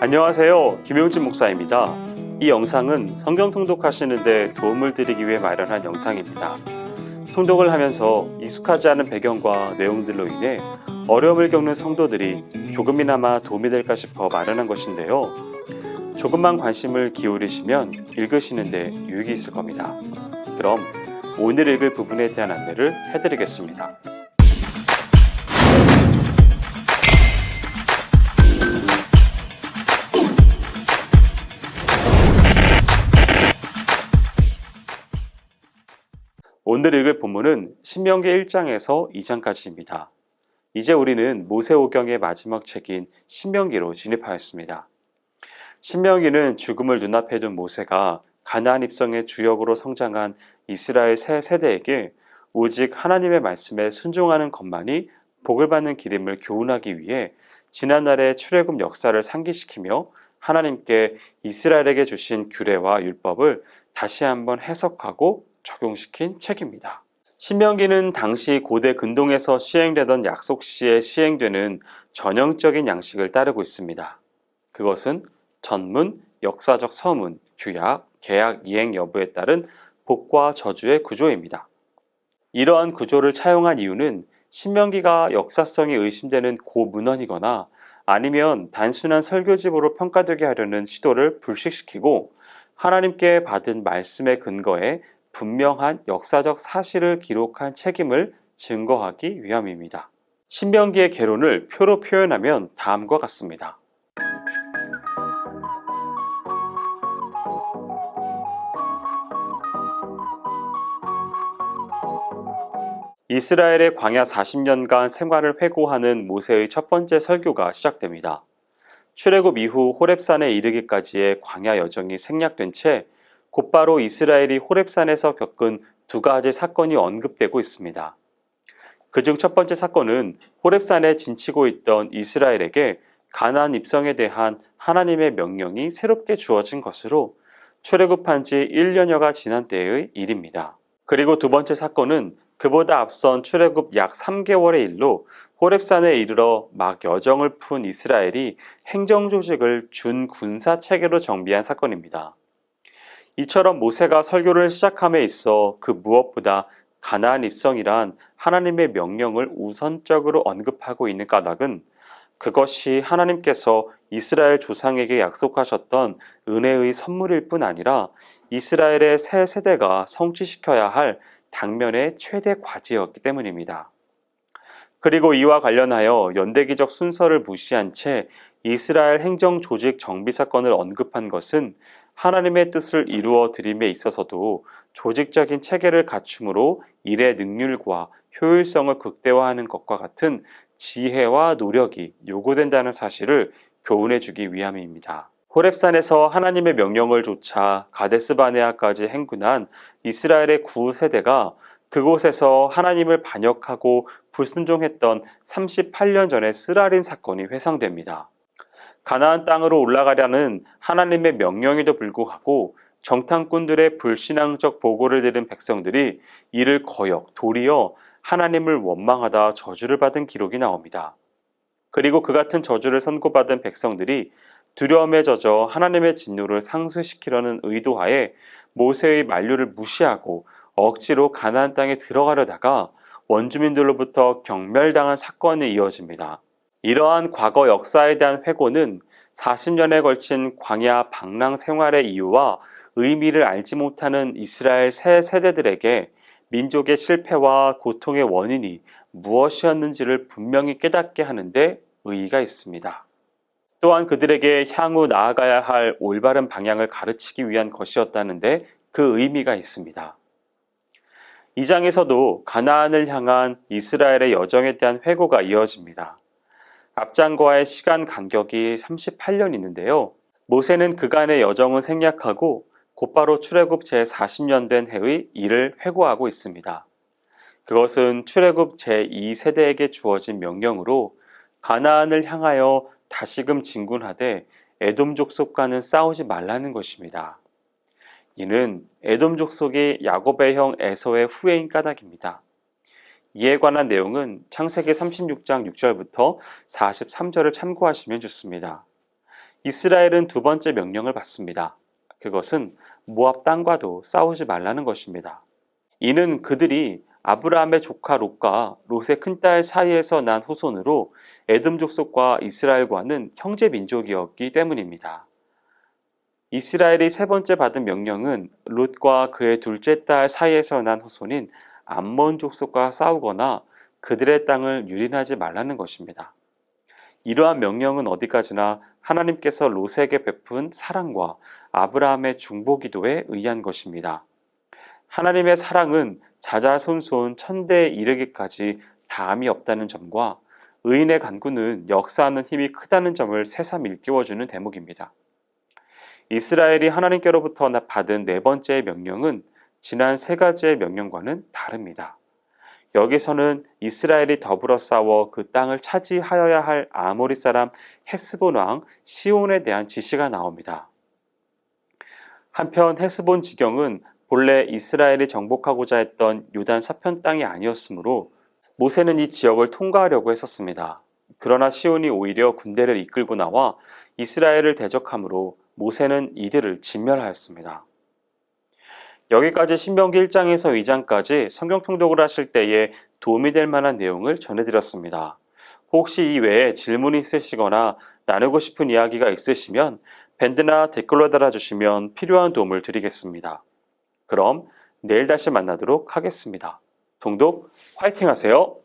안녕하세요. 김용진 목사입니다. 이 영상은 성경 통독하시는 데 도움을 드리기 위해 마련한 영상입니다. 통독을 하면서 익숙하지 않은 배경과 내용들로 인해 어려움을 겪는 성도들이 조금이나마 도움이 될까 싶어 마련한 것인데요. 조금만 관심을 기울이시면 읽으시는 데 유익이 있을 겁니다. 그럼 오늘 읽을 부분에 대한 안내를 해드리겠습니다. 오늘 읽을 본문은 신명기 1장에서 2장까지입니다. 이제 우리는 모세오경의 마지막 책인 신명기로 진입하였습니다. 신명기는 죽음을 눈앞에 둔 모세가 가나안 입성의 주역으로 성장한 이스라엘 새 세대에게 오직 하나님의 말씀에 순종하는 것만이 복을 받는 길임을 교훈하기 위해 지난날의 출애굽 역사를 상기시키며 하나님께 이스라엘에게 주신 규례와 율법을 다시 한번 해석하고 적용시킨 책입니다. 신명기는 당시 고대 근동에서 시행되던 약속시에 시행되는 전형적인 양식을 따르고 있습니다. 그것은 전문, 역사적 서문, 규약, 계약 이행 여부에 따른 복과 저주의 구조입니다. 이러한 구조를 차용한 이유는 신명기가 역사성이 의심되는 고문헌이거나 아니면 단순한 설교집으로 평가되게 하려는 시도를 불식시키고 하나님께 받은 말씀의 근거에 분명한 역사적 사실을 기록한 책임을 증거하기 위함입니다. 신명기의 개론을 표로 표현하면 다음과 같습니다. 이스라엘의 광야 40년간 생활을 회고하는 모세의 첫 번째 설교가 시작됩니다. 출애굽 이후 호렙산에 이르기까지의 광야 여정이 생략된 채 곧바로 이스라엘이 호렙산에서 겪은 두 가지 사건이 언급되고 있습니다. 그중 첫 번째 사건은 호렙산에 진치고 있던 이스라엘에게 가나안 입성에 대한 하나님의 명령이 새롭게 주어진 것으로 출애굽한 지 1년여가 지난 때의 일입니다. 그리고 두 번째 사건은 그보다 앞선 출애굽 약 3개월의 일로 호렙산에 이르러 막 여정을 푼 이스라엘이 행정조직을 준 군사체계로 정비한 사건입니다. 이처럼 모세가 설교를 시작함에 있어 그 무엇보다 가나안 입성이란 하나님의 명령을 우선적으로 언급하고 있는 까닭은 그것이 하나님께서 이스라엘 조상에게 약속하셨던 은혜의 선물일 뿐 아니라 이스라엘의 새 세대가 성취시켜야 할 당면의 최대 과제였기 때문입니다. 그리고 이와 관련하여 연대기적 순서를 무시한 채 이스라엘 행정조직 정비 사건을 언급한 것은 하나님의 뜻을 이루어 드림에 있어서도 조직적인 체계를 갖춤으로 일의 능률과 효율성을 극대화하는 것과 같은 지혜와 노력이 요구된다는 사실을 교훈해 주기 위함입니다. 호렙산에서 하나님의 명령을 좇아 가데스바네아까지 행군한 이스라엘의 구세대가 그곳에서 하나님을 반역하고 불순종했던 38년 전의 쓰라린 사건이 회상됩니다. 가나안 땅으로 올라가려는 하나님의 명령에도 불구하고 정탐꾼들의 불신앙적 보고를 들은 백성들이 이를 거역, 도리어 하나님을 원망하다 저주를 받은 기록이 나옵니다. 그리고 그 같은 저주를 선고받은 백성들이 두려움에 젖어 하나님의 진노를 상쇄시키려는 의도하에 모세의 만류를 무시하고 억지로 가나안 땅에 들어가려다가 원주민들로부터 경멸당한 사건이 이어집니다. 이러한 과거 역사에 대한 회고는 40년에 걸친 광야 방랑 생활의 이유와 의미를 알지 못하는 이스라엘 새 세대들에게 민족의 실패와 고통의 원인이 무엇이었는지를 분명히 깨닫게 하는데 의의가 있습니다. 또한 그들에게 향후 나아가야 할 올바른 방향을 가르치기 위한 것이었다는데 그 의미가 있습니다. 이 장에서도 가나안을 향한 이스라엘의 여정에 대한 회고가 이어집니다. 앞장과의 시간 간격이 38년 있는데요. 모세는 그간의 여정을 생략하고 곧바로 출애굽 제40년 된 해의 일을 회고하고 있습니다. 그것은 출애굽 제2세대에게 주어진 명령으로 가나안을 향하여 다시금 진군하되 에돔 족속과는 싸우지 말라는 것입니다. 이는 에돔 족속이 야곱의 형 에서의 후예인 까닭입니다. 이에 관한 내용은 창세기 36장 6절부터 43절을 참고하시면 좋습니다. 이스라엘은 두 번째 명령을 받습니다. 그것은 모압 땅과도 싸우지 말라는 것입니다. 이는 그들이 아브라함의 조카 롯과 롯의 큰딸 사이에서 난 후손으로 에돔 족속과 이스라엘과는 형제 민족이었기 때문입니다. 이스라엘이 세 번째 받은 명령은 롯과 그의 둘째 딸 사이에서 난 후손인 암몬 족속과 싸우거나 그들의 땅을 유린하지 말라는 것입니다. 이러한 명령은 어디까지나 하나님께서 롯에게 베푼 사랑과 아브라함의 중보기도에 의한 것입니다. 하나님의 사랑은 자자손손 천대에 이르기까지 다함이 없다는 점과 의인의 간구는 역사하는 힘이 크다는 점을 새삼 일깨워주는 대목입니다. 이스라엘이 하나님께로부터 받은 네 번째의 명령은 지난 세 가지의 명령과는 다릅니다. 여기서는 이스라엘이 더불어 싸워 그 땅을 차지하여야 할 아모리 사람 헤스본 왕 시온에 대한 지시가 나옵니다. 한편 헤스본 지경은 본래 이스라엘이 정복하고자 했던 요단 서편 땅이 아니었으므로 모세는 이 지역을 통과하려고 했었습니다. 그러나 시온이 오히려 군대를 이끌고 나와 이스라엘을 대적하므로 모세는 이들을 진멸하였습니다. 여기까지 신명기 1장에서 2장까지 성경 통독을 하실 때에 도움이 될 만한 내용을 전해드렸습니다. 혹시 이 외에 질문이 있으시거나 나누고 싶은 이야기가 있으시면 밴드나 댓글로 달아주시면 필요한 도움을 드리겠습니다. 그럼 내일 다시 만나도록 하겠습니다. 통독 화이팅 하세요.